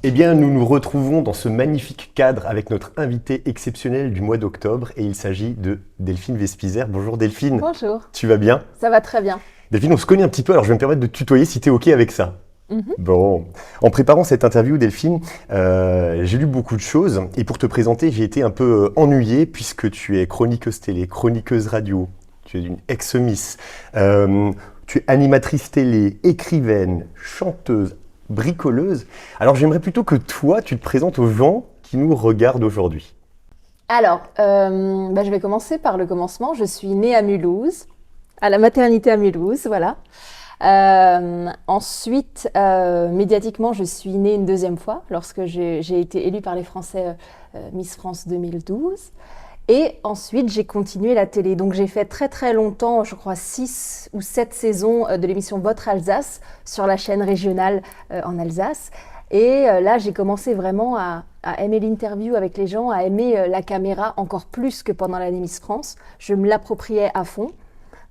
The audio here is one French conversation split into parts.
Eh bien, nous nous retrouvons dans ce magnifique cadre avec notre invité exceptionnel du mois d'octobre et il s'agit de Delphine Vespizer. Bonjour Delphine. Bonjour, Tu vas bien? ça va très bien. Delphine, on se connaît un petit peu, alors je vais me permettre de te tutoyer si tu es OK avec ça. Mhm. Bon, en préparant cette interview, Delphine, j'ai lu beaucoup de choses et pour te présenter, j'ai été un peu ennuyé puisque tu es chroniqueuse télé, chroniqueuse radio, tu es une ex-miss, tu es animatrice télé, écrivaine, chanteuse, bricoleuse. Alors j'aimerais plutôt que toi, tu te présentes aux gens qui nous regardent aujourd'hui. Alors, je vais commencer par le commencement. Je suis née à Mulhouse, à la maternité à Mulhouse, voilà. Ensuite, médiatiquement, je suis née une deuxième fois lorsque j'ai été élue par les Français Miss France 2012. Et ensuite, j'ai continué la télé. Donc, j'ai fait très très longtemps, je crois 6 ou 7 saisons de l'émission Votre Alsace sur la chaîne régionale en Alsace. Et là, j'ai commencé vraiment à aimer l'interview avec les gens, à aimer la caméra encore plus que pendant l'année Miss France. Je me l'appropriais à fond.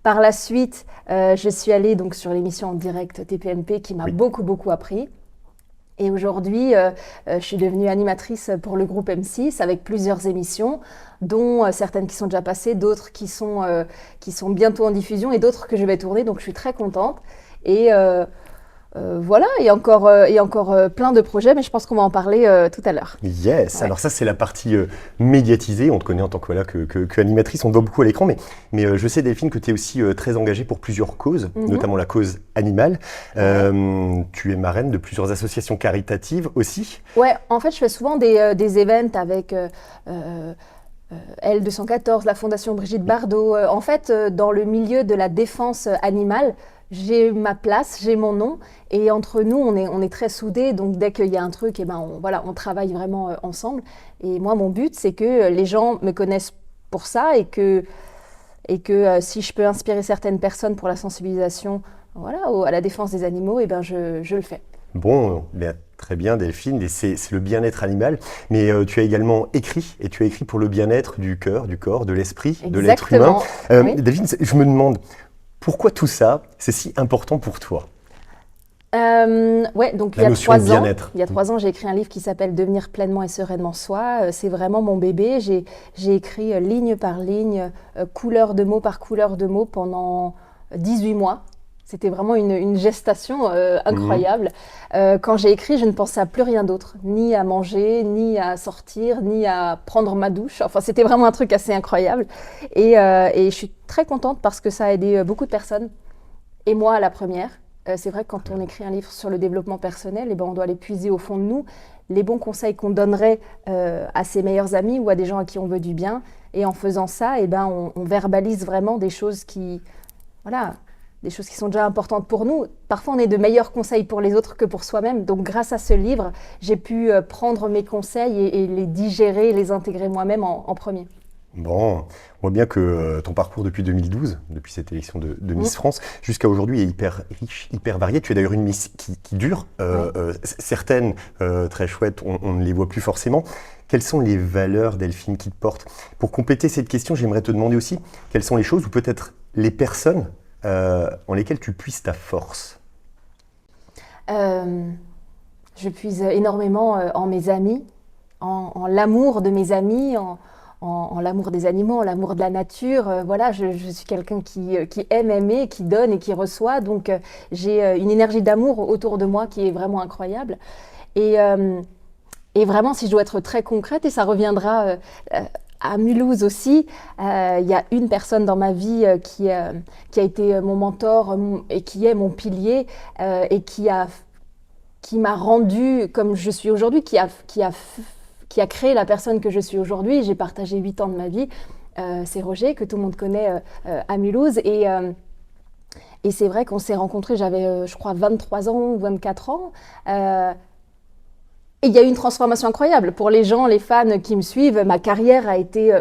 Par la suite, je suis allée donc sur l'émission en direct TPMP qui m'a Oui. beaucoup appris. Et aujourd'hui, je suis devenue animatrice pour le groupe M6 avec plusieurs émissions, dont certaines qui sont déjà passées, d'autres qui sont bientôt en diffusion et d'autres que je vais tourner. Donc je suis très contente. Et voilà, et encore plein de projets, mais je pense qu'on va en parler tout à l'heure. Yes, Ouais. alors ça c'est la partie médiatisée, on te connaît en tant que, voilà, que animatrice, on te voit beaucoup à l'écran, mais je sais Delphine que tu es aussi très engagée pour plusieurs causes, notamment la cause animale. Tu es marraine de plusieurs associations caritatives aussi. Ouais, en fait, je fais souvent des events avec L214, la Fondation Brigitte Bardot. En fait, dans le milieu de la défense animale, j'ai ma place, j'ai mon nom, et entre nous, on est très soudés. Donc, dès qu'il y a un truc, eh ben, on travaille vraiment ensemble. Et moi, mon but, c'est que les gens me connaissent pour ça et que si je peux inspirer certaines personnes pour la sensibilisation, voilà, à la défense des animaux, eh ben, je le fais. Bon, bien, très bien Delphine, et c'est le bien-être animal, mais tu as également écrit, et tu as écrit pour le bien-être du cœur, du corps, de l'esprit, de l'être humain. Exactement. Oui. Delphine, je me demande, pourquoi tout ça, c'est si important pour toi? Ouais, donc La notion de bien-être. il y a 3 ans, j'ai écrit un livre qui s'appelle Devenir pleinement et sereinement soi. C'est vraiment mon bébé. J'ai écrit ligne par ligne, couleur de mot par couleur de mots pendant 18 mois. C'était vraiment une gestation incroyable. Quand j'ai écrit, je ne pensais à plus rien d'autre, ni à manger, ni à sortir, ni à prendre ma douche. Enfin, c'était vraiment un truc assez incroyable. Et je suis très contente parce que ça a aidé beaucoup de personnes. Et moi, à la première. C'est vrai que quand on écrit un livre sur le développement personnel, eh ben, on doit aller puiser au fond de nous les bons conseils qu'on donnerait à ses meilleurs amis ou à des gens à qui on veut du bien. Et en faisant ça, eh ben, on verbalise vraiment voilà, des choses qui sont déjà importantes pour nous. Parfois, on est de meilleurs conseils pour les autres que pour soi-même. Donc, grâce à ce livre, j'ai pu prendre mes conseils et les digérer, les intégrer moi-même en premier. Bon, on voit bien que ton parcours depuis 2012, depuis cette élection de Miss France, jusqu'à aujourd'hui est hyper riche, hyper varié. Tu es d'ailleurs une Miss qui dure. Certaines, très chouettes, on ne les voit plus forcément. Quelles sont les valeurs, Delphine, qui te portent? Pour compléter cette question, j'aimerais te demander aussi quelles sont les choses ou peut-être les personnes en lesquelles tu puises ta force. Euh, je puise énormément en mes amis, en l'amour de mes amis, en l'amour des animaux, en l'amour de la nature. Voilà, je suis quelqu'un qui aime aimer, qui donne et qui reçoit. Donc, j'ai une énergie d'amour autour de moi qui est vraiment incroyable. Et, euh, et vraiment, si je dois être très concrète, et ça reviendra à Mulhouse aussi, il y a une personne dans ma vie qui a été mon mentor et qui est mon pilier et qui m'a rendue comme je suis aujourd'hui, qui a créé la personne que je suis aujourd'hui. J'ai partagé 8 ans de ma vie. C'est Roger, que tout le monde connaît à Mulhouse. Et c'est vrai qu'on s'est rencontrés, j'avais, je crois, 23 ans ou 24 ans. Et il y a eu une transformation incroyable. Pour les gens, les fans qui me suivent, ma carrière a été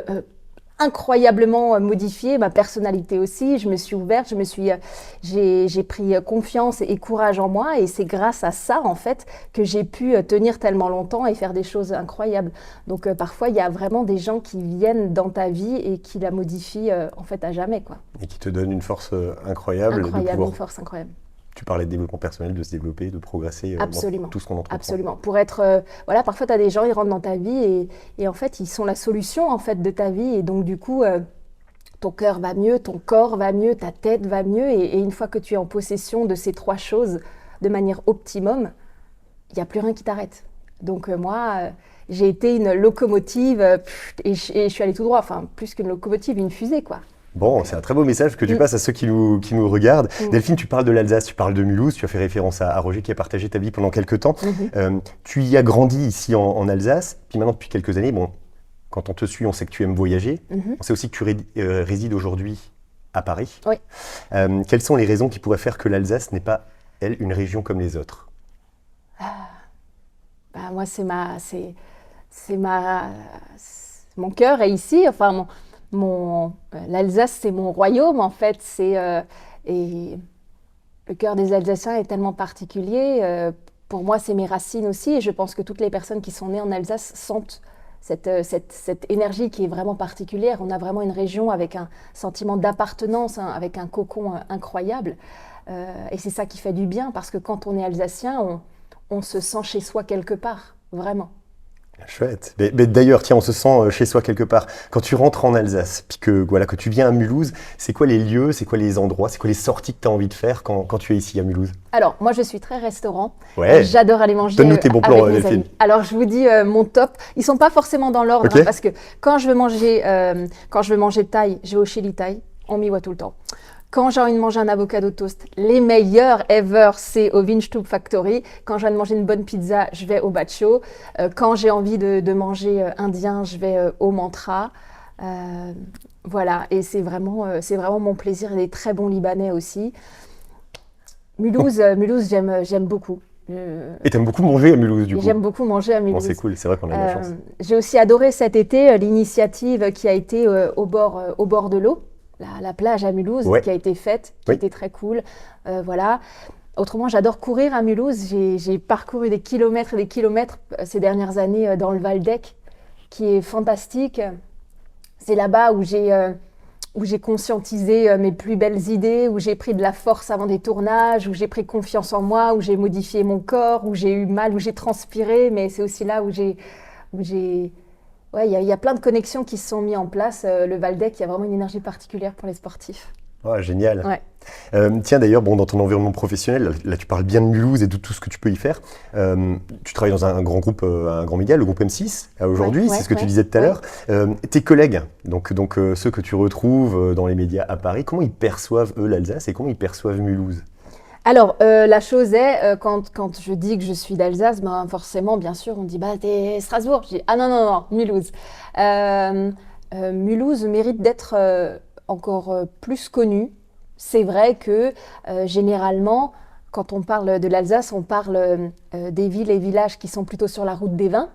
incroyablement modifiée, ma personnalité aussi. Je me suis ouverte, j'ai pris confiance et courage en moi, et c'est grâce à ça en fait que j'ai pu tenir tellement longtemps et faire des choses incroyables. Donc parfois il y a vraiment des gens qui viennent dans ta vie et qui la modifient en fait à jamais quoi. Et qui te donne une force incroyable de Incroyable, pouvoir. une force incroyable. Tu parlais de développement personnel, de se développer, de progresser Absolument. dans tout ce qu'on entreprend. Absolument. Pour être, voilà, parfois tu as des gens, ils rentrent dans ta vie et en fait, ils sont la solution en fait de ta vie et donc du coup, ton cœur va mieux, ton corps va mieux, ta tête va mieux et une fois que tu es en possession de ces 3 choses de manière optimum, il n'y a plus rien qui t'arrête. Donc moi, j'ai été une locomotive et je suis allée tout droit, enfin plus qu'une locomotive, une fusée quoi. Bon, c'est un très beau message que tu passes à ceux qui nous regardent. Delphine, tu parles de l'Alsace, tu parles de Mulhouse, tu as fait référence à Roger qui a partagé ta vie pendant quelques temps. Tu y as grandi ici en Alsace, puis maintenant depuis quelques années, bon, quand on te suit, on sait que tu aimes voyager. On sait aussi que tu résides aujourd'hui à Paris. Oui. Quelles sont les raisons qui pourraient faire que l'Alsace n'est pas, elle, une région comme les autres? Moi, mon cœur est ici. Enfin, l'Alsace, c'est mon royaume en fait. Et le cœur des Alsaciens est tellement particulier. Pour moi, c'est mes racines aussi. Et je pense que toutes les personnes qui sont nées en Alsace sentent cette énergie qui est vraiment particulière. On a vraiment une région avec un sentiment d'appartenance, hein, avec un cocon incroyable. Et c'est ça qui fait du bien parce que quand on est alsacien, on se sent chez soi quelque part, vraiment. Chouette. Mais d'ailleurs, tiens, on se sent chez soi quelque part. Quand tu rentres en Alsace, puis que tu viens à Mulhouse, c'est quoi les lieux, c'est quoi les endroits, c'est quoi les sorties que tu as envie de faire quand tu es ici à Mulhouse? Alors, moi, je suis très restaurant. Ouais. J'adore aller manger Donne-nous tes bons avec plans, mes Delphine. amis. Alors, je vous dis mon top. Ils ne sont pas forcément dans l'ordre, Ok. hein, parce que quand je veux manger thaï, je vais au Chili Thaï. On m'y voit tout le temps. Quand j'ai envie de manger un avocado toast, les meilleurs ever, c'est au Windstub Factory. Quand j'ai envie de manger une bonne pizza, je vais au Baccio. Quand j'ai envie de manger indien, je vais au Mantra. Voilà, et c'est vraiment mon plaisir. Il y a des très bons Libanais aussi. Mulhouse, j'aime beaucoup. Et t'aimes beaucoup manger à Mulhouse, du coup? J'aime beaucoup manger à Mulhouse. Bon, c'est cool, c'est vrai qu'on a de la chance. J'ai aussi adoré cet été l'initiative qui a été au bord de l'eau. La plage à Mulhouse qui a été faite, qui était très cool. Voilà. Autrement, j'adore courir à Mulhouse. J'ai parcouru des kilomètres et des kilomètres ces dernières années dans le Val d'Eck, qui est fantastique. C'est là-bas où j'ai conscientisé mes plus belles idées, où j'ai pris de la force avant des tournages, où j'ai pris confiance en moi, où j'ai modifié mon corps, où j'ai eu mal, où j'ai transpiré. Mais c'est aussi là où j'ai ouais, il y a plein de connexions qui se sont mises en place. Le Val d'Eck, il y a vraiment une énergie particulière pour les sportifs. Oh, génial. Ouais. Tiens, d'ailleurs, dans ton environnement professionnel, là, tu parles bien de Mulhouse et de tout ce que tu peux y faire. Tu travailles dans un grand groupe, un grand média, le groupe M6, aujourd'hui, c'est ce que tu disais tout à l'heure. Tes collègues, donc ceux que tu retrouves dans les médias à Paris, comment ils perçoivent, eux, l'Alsace et comment ils perçoivent Mulhouse? Alors, la chose est, quand je dis que je suis d'Alsace, ben, forcément, bien sûr, on dit « t'es Strasbourg ». Je dis « Ah non, Mulhouse ». Mulhouse mérite d'être encore plus connu. C'est vrai que, généralement, quand on parle de l'Alsace, on parle des villes et villages qui sont plutôt sur la route des vins.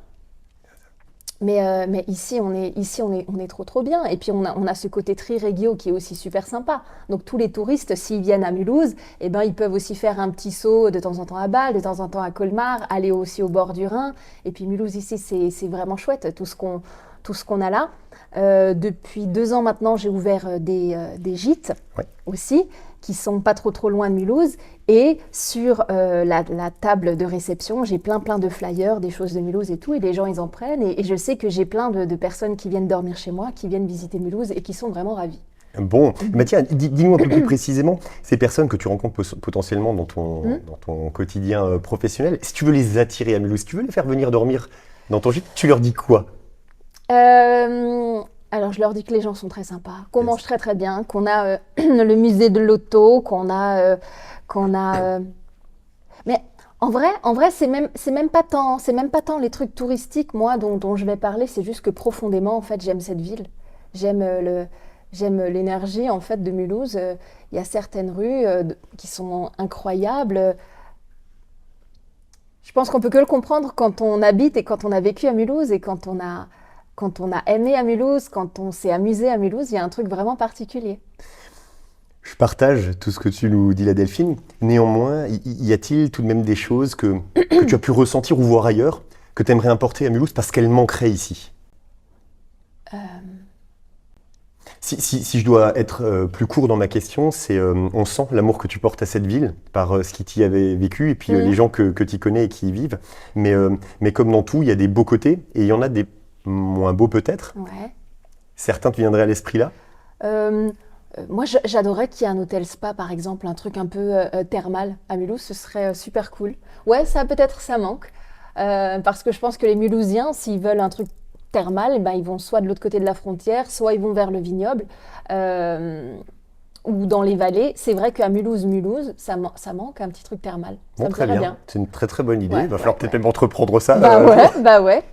Mais ici, on est trop bien. Et puis, on a ce côté tri-régio qui est aussi super sympa. Donc, tous les touristes, s'ils viennent à Mulhouse, eh ben, ils peuvent aussi faire un petit saut de temps en temps à Bâle, de temps en temps à Colmar, aller aussi au bord du Rhin. Et puis, Mulhouse, ici, c'est vraiment chouette, tout ce qu'on a là. Depuis 2 ans maintenant, j'ai ouvert des gîtes aussi, qui sont pas trop loin de Mulhouse. Et sur la table de réception, j'ai plein de flyers, des choses de Mulhouse et tout, et les gens, ils en prennent. Et je sais que j'ai plein de personnes qui viennent dormir chez moi, qui viennent visiter Mulhouse et qui sont vraiment ravis. Bon, mais tiens, dis-nous un peu plus précisément, ces personnes que tu rencontres potentiellement dans ton quotidien professionnel, si tu veux les attirer à Mulhouse, si tu veux les faire venir dormir dans ton gîte, tu leur dis quoi? Alors, je leur dis que les gens sont très sympas, qu'on mange très bien, qu'on a le musée de l'auto, qu'on a... Mais en vrai, c'est même pas tant les trucs touristiques, moi, dont je vais parler. C'est juste que profondément, en fait, j'aime cette ville. J'aime l'énergie, en fait, de Mulhouse. Il y a certaines rues qui sont incroyables. Je pense qu'on peut que le comprendre quand on habite et quand on a vécu à Mulhouse et quand on a aimé à Mulhouse, quand on s'est amusé à Mulhouse. Il y a un truc vraiment particulier. Je partage tout ce que tu nous dis, la Delphine. Néanmoins, y a-t-il tout de même des choses que tu as pu ressentir ou voir ailleurs, que tu aimerais importer à Mulhouse parce qu'elles manqueraient ici? Si je dois être plus court dans ma question, c'est on sent l'amour que tu portes à cette ville par ce qui t'y avait vécu et puis les gens que tu connais et qui y vivent. Mais comme dans tout, il y a des beaux côtés et il y en a des moins beaux peut-être. Ouais. Certains te viendraient à l'esprit là? Moi, j'adorerais qu'il y ait un hôtel spa, par exemple, un truc un peu thermal à Mulhouse, ce serait super cool. Ouais, ça peut-être ça manque, parce que je pense que les Mulhousiens, s'ils veulent un truc thermal, eh ben, ils vont soit de l'autre côté de la frontière, soit ils vont vers le vignoble, ou dans les vallées. C'est vrai qu'à Mulhouse, ça manque un petit truc thermal. Ça Bon, me très plairait bien. C'est une très très bonne idée. Ouais, Il va falloir peut-être ouais. même entreprendre ça. Bah ouais.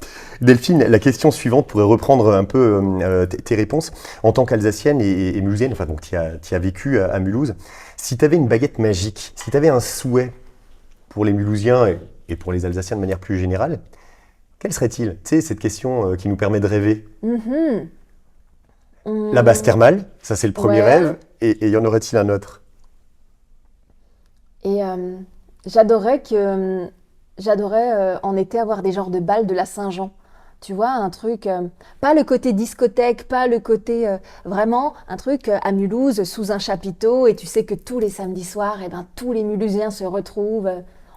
Delphine, la question suivante pourrait reprendre un peu tes réponses. En tant qu'Alsacienne et mulhousienne, enfin donc tu as vécu à Mulhouse, si tu avais une baguette magique, si tu avais un souhait pour les Mulhousiens et pour les Alsaciens de manière plus générale, quel serait-il? Tu sais, cette question qui nous permet de rêver. La base thermale, ça c'est le premier Ouais. rêve, et y en aurait-il un autre? Et j'adorais en été avoir des genres de balles de la Saint-Jean. Tu vois, un truc, pas le côté discothèque, pas le côté, vraiment un truc à Mulhouse sous un chapiteau et tu sais que tous les samedis soirs, eh ben, tous les Mulhousiens se retrouvent,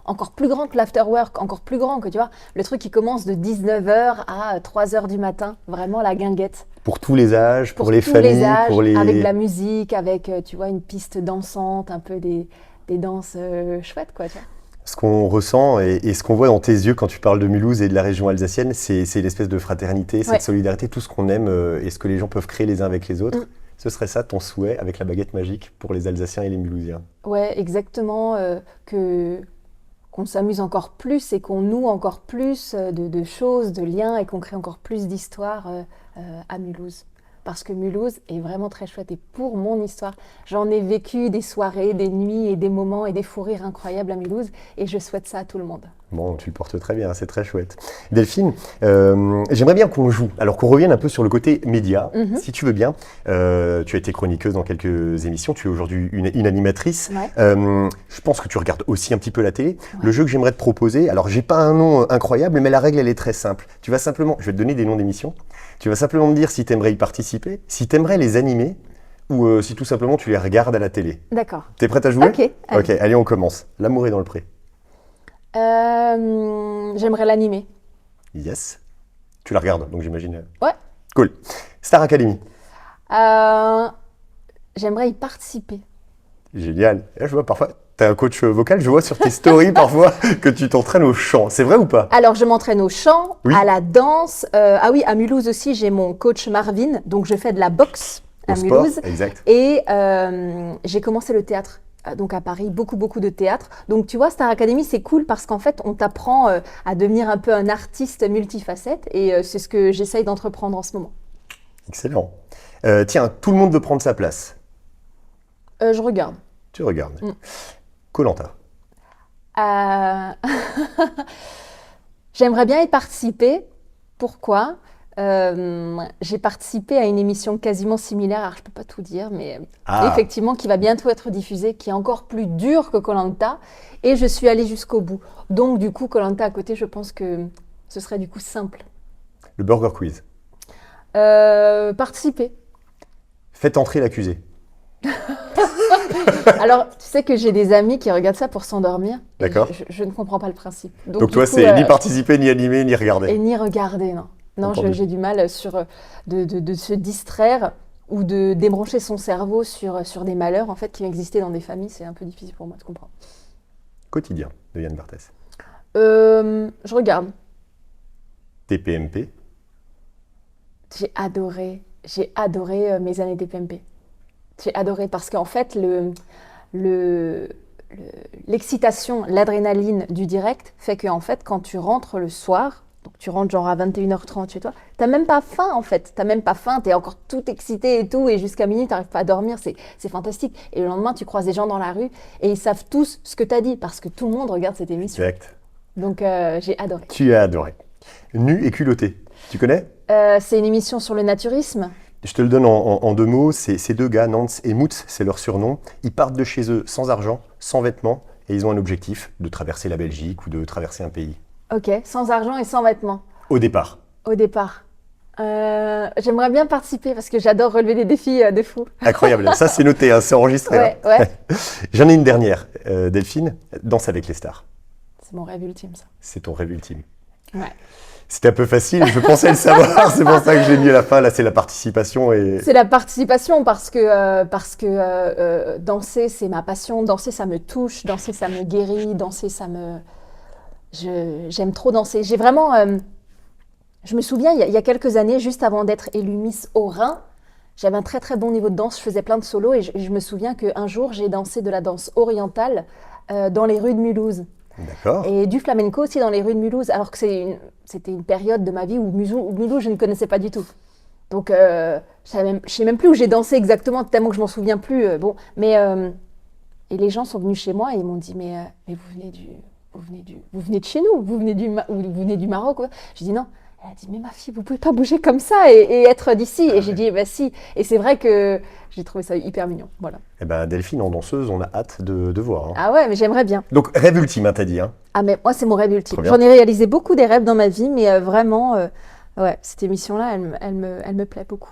encore plus grand que l'afterwork, encore plus grand que, tu vois, le truc qui commence de 19h à 3h du matin, vraiment la guinguette. Pour tous les âges, pour les tous familles, les âges, pour les... avec de la musique, avec, tu vois, une piste dansante, un peu des danses chouettes, quoi, tu vois. Ce qu'on ressent et ce qu'on voit dans tes yeux quand tu parles de Mulhouse et de la région alsacienne, c'est l'espèce de fraternité, cette Ouais. solidarité, tout ce qu'on aime et ce que les gens peuvent créer les uns avec les autres. Ce serait ça ton souhait avec la baguette magique pour les Alsaciens et les Mulhousiens? Ouais, exactement, qu'on s'amuse encore plus et qu'on noue encore plus de choses, de liens et qu'on crée encore plus d'histoires à Mulhouse. Parce que Mulhouse est vraiment très chouette et pour mon histoire, j'en ai vécu des soirées, des nuits et des moments et des fous rires incroyables à Mulhouse et je souhaite ça à tout le monde. Bon, tu le portes très bien, c'est très chouette. Delphine, j'aimerais bien qu'on joue, alors qu'on revienne un peu sur le côté média, si tu veux bien. Tu as été chroniqueuse dans quelques émissions, tu es aujourd'hui une animatrice. Ouais. Je pense que tu regardes aussi un petit peu la télé. Ouais. Le jeu que j'aimerais te proposer, alors j'ai pas un nom incroyable, mais la règle elle est très simple. Tu vas simplement, je vais te donner des noms d'émissions, tu vas simplement me dire si tu aimerais y participer, si tu aimerais les animer, ou si tout simplement tu les regardes à la télé. D'accord. T'es prête à jouer? Ok. Ok, allez on commence. L'amour est dans le pré. J'aimerais l'animer. Yes. Tu la regardes, donc j'imagine. Ouais. Cool. Star Academy. J'aimerais y participer. Génial. Et là, je vois parfois, tu as un coach vocal, je vois sur tes stories parfois que tu t'entraînes au chant. C'est vrai ou pas? Alors, je m'entraîne au chant, Oui. à la danse. Ah oui, à Mulhouse aussi, j'ai mon coach Marvin. Donc, je fais de la boxe à Mulhouse. Sport, exact. Et j'ai commencé le théâtre. Donc à Paris, beaucoup de théâtre. Donc tu vois, Star Academy, c'est cool parce qu'en fait, on t'apprend à devenir un peu un artiste multifacette et c'est ce que j'essaye d'entreprendre en ce moment. Excellent. Tiens, tout le monde veut prendre sa place. Je regarde. Tu regardes. Koh-Lanta. J'aimerais bien y participer. Pourquoi ? J'ai participé à une émission quasiment similaire, alors je peux pas tout dire, mais effectivement qui va bientôt être diffusée, qui est encore plus dure que Koh-Lanta, et je suis allée jusqu'au bout. Donc du coup, Koh-Lanta à côté, je pense que ce serait du coup simple. Le Burger Quiz. Participer. Faites entrer l'accusé. Alors, tu sais que j'ai des amis qui regardent ça pour s'endormir. D'accord. Je ne comprends pas le principe. Donc toi, c'est ni participer, ni animer, ni regarder. Et ni regarder, non. Non, j'ai du mal de se distraire ou de débrancher son cerveau sur des malheurs en fait, qui existaient dans des familles. C'est un peu difficile pour moi de comprendre. Quotidien de Yann Barthès. Je regarde. TPMP. J'ai adoré mes années TPMP. J'ai adoré parce qu'en fait, l'excitation, l'adrénaline du direct fait qu'en fait, quand tu rentres le soir, donc tu rentres genre à 21h30 chez toi, t'as même pas faim en fait, t'es encore tout excité et tout, et jusqu'à minuit t'arrives pas à dormir, c'est fantastique. Et le lendemain tu croises des gens dans la rue et ils savent tous ce que t'as dit parce que tout le monde regarde cette émission. Exact. Donc j'ai adoré. Tu as adoré. Nu et culotté, tu connais? C'est une émission sur le naturisme. Je te le donne en deux mots, ces deux gars, Nance et Moutz, c'est leur surnom. Ils partent de chez eux sans argent, sans vêtements, et ils ont un objectif, de traverser la Belgique ou de traverser un pays. Ok, sans argent et sans vêtements. Au départ. Au départ. J'aimerais bien participer parce que j'adore relever des défis de fou. Incroyable, ça c'est noté, hein, c'est enregistré. Ouais, Hein. ouais. J'en ai une dernière. Delphine, Danse avec les stars. C'est mon rêve ultime, ça. C'est ton rêve ultime. Ouais. C'était un peu facile, je pensais le savoir, c'est pour ça que je l'ai mis à la fin. Là, c'est la participation. C'est la participation parce que danser, c'est ma passion. Danser, ça me touche. Danser, ça me guérit. Danser, j'aime trop danser. J'ai vraiment... je me souviens, il y a quelques années, juste avant d'être élue Miss Haut-Rhin, j'avais un très très bon niveau de danse. Je faisais plein de solos et je me souviens qu'un jour, j'ai dansé de la danse orientale dans les rues de Mulhouse. D'accord. Et du flamenco aussi dans les rues de Mulhouse, alors que c'était une période de ma vie où Mulhouse, je ne connaissais pas du tout. Donc, je ne sais même plus où j'ai dansé exactement, tellement que je m'en souviens plus. Et les gens sont venus chez moi et ils m'ont dit, mais vous venez de chez nous, vous venez du Maroc. Ouais. J'ai dit non. Elle a dit, mais ma fille, vous pouvez pas bouger comme ça et être d'ici. Et j'ai dit, bah si. Et c'est vrai que j'ai trouvé ça hyper mignon. Voilà. Eh ben, Delphine, en danseuse, on a hâte de voir. Hein. Ah ouais, mais j'aimerais bien. Donc, rêve ultime, hein, t'as dit. Hein. Ah, mais moi, c'est mon rêve ultime. Trop bien. J'en ai réalisé beaucoup des rêves dans ma vie, mais vraiment, ouais, cette émission-là, elle me plaît beaucoup.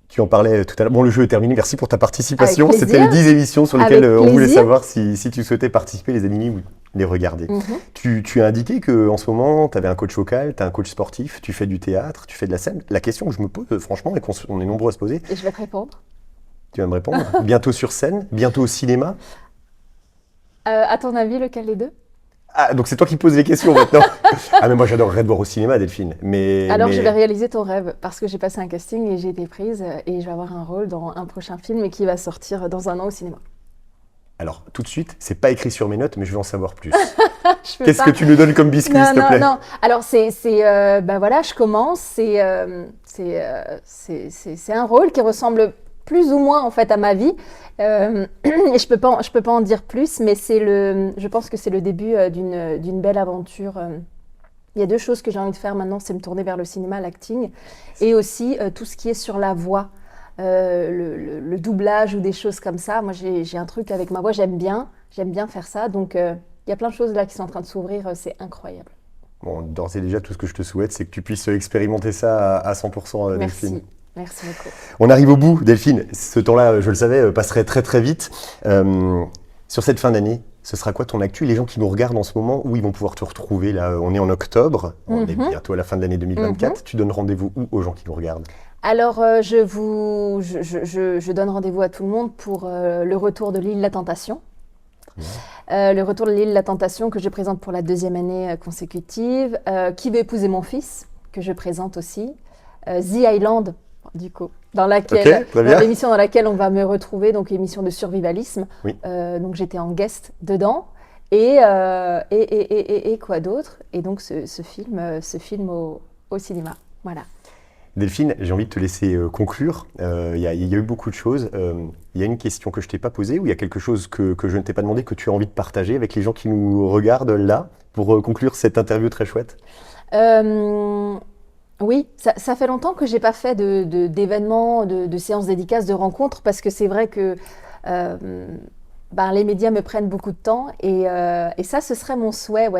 Tu en parlais tout à l'heure. Bon, le jeu est terminé. Merci pour ta participation. Avec C'était les 10 émissions sur lesquelles Avec on voulait plaisir. savoir si tu souhaitais participer, les animer ou les regarder. Tu as indiqué qu'en ce moment, tu avais un coach vocal, tu as un coach sportif, tu fais du théâtre, tu fais de la scène. La question que je me pose, franchement, et qu'on est nombreux à se poser, Et je vais te répondre. tu vas me répondre. Bientôt sur scène, bientôt au cinéma. À ton avis, lequel des deux? Ah, donc c'est toi qui poses les questions maintenant. Ah, mais moi j'adorerais te voir au cinéma, Delphine. Alors, mais... je vais réaliser ton rêve parce que j'ai passé un casting et j'ai été prise et je vais avoir un rôle dans un prochain film qui va sortir dans un an au cinéma. Alors, tout de suite, c'est pas écrit sur mes notes, mais je veux en savoir plus. Je peux Qu'est-ce pas. que tu nous donnes comme biscuit, Non, s'il te non, plaît? non. Alors, bah voilà, je commence. C'est un rôle qui ressemble plus ou moins en fait à ma vie. Et je peux pas en dire plus, mais je pense que c'est le début d'une belle aventure. Il y a deux choses que j'ai envie de faire maintenant, c'est me tourner vers le cinéma, l'acting, et aussi tout ce qui est sur la voix. Le doublage ou des choses comme ça. Moi, j'ai un truc avec ma voix, j'aime bien faire ça. Donc, il y a plein de choses là qui sont en train de s'ouvrir, c'est incroyable. Bon, d'ores et déjà, tout ce que je te souhaite, c'est que tu puisses expérimenter ça à 100%, Delphine. Merci beaucoup. On arrive au bout, Delphine. Ce temps-là, je le savais, passerait très très vite. Sur cette fin d'année, ce sera quoi ton actu? Les gens qui nous regardent en ce moment, où ils vont pouvoir te retrouver? Là, on est en octobre, on est bientôt à la fin de l'année 2024. Tu donnes rendez-vous où aux gens qui nous regardent? Alors, je donne rendez-vous à tout le monde pour le retour de l'île La Tentation. Le retour de l'île La Tentation que je présente pour la 2e année consécutive. Qui veut épouser mon fils, que je présente aussi. The Island, du coup, dans l'émission dans laquelle on va me retrouver, donc émission de survivalisme. Oui. Donc j'étais en guest dedans. Et quoi d'autre? Et donc ce film au cinéma. Voilà. Delphine, j'ai envie de te laisser conclure. Il y a eu beaucoup de choses. Il y a une question que je ne t'ai pas posée ou il y a quelque chose que je ne t'ai pas demandé que tu as envie de partager avec les gens qui nous regardent là pour conclure cette interview très chouette? Oui, ça fait longtemps que je n'ai pas fait d'événements, de séances dédicaces, de rencontres parce que c'est vrai que les médias me prennent beaucoup de temps et ça, ce serait mon souhait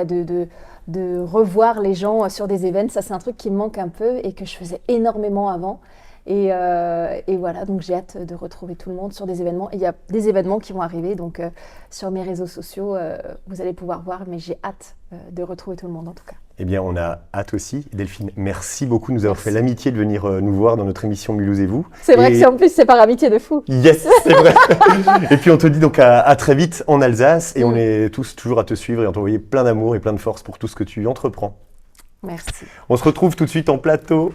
de revoir les gens sur des événements. Ça, c'est un truc qui me manque un peu et que je faisais énormément avant. Et voilà, donc j'ai hâte de retrouver tout le monde sur des événements. Et il y a des événements qui vont arriver, donc sur mes réseaux sociaux, vous allez pouvoir voir, mais j'ai hâte de retrouver tout le monde en tout cas. Eh bien, on a hâte aussi. Delphine, merci beaucoup de nous avoir fait l'amitié de venir nous voir dans notre émission Mulhouse et vous. C'est vrai que en plus, c'est par amitié de fou. Yes, c'est vrai. Et puis, on te dit donc à très vite en Alsace et on est tous toujours à te suivre et à t'envoyer plein d'amour et plein de force pour tout ce que tu entreprends. Merci. On se retrouve tout de suite en plateau.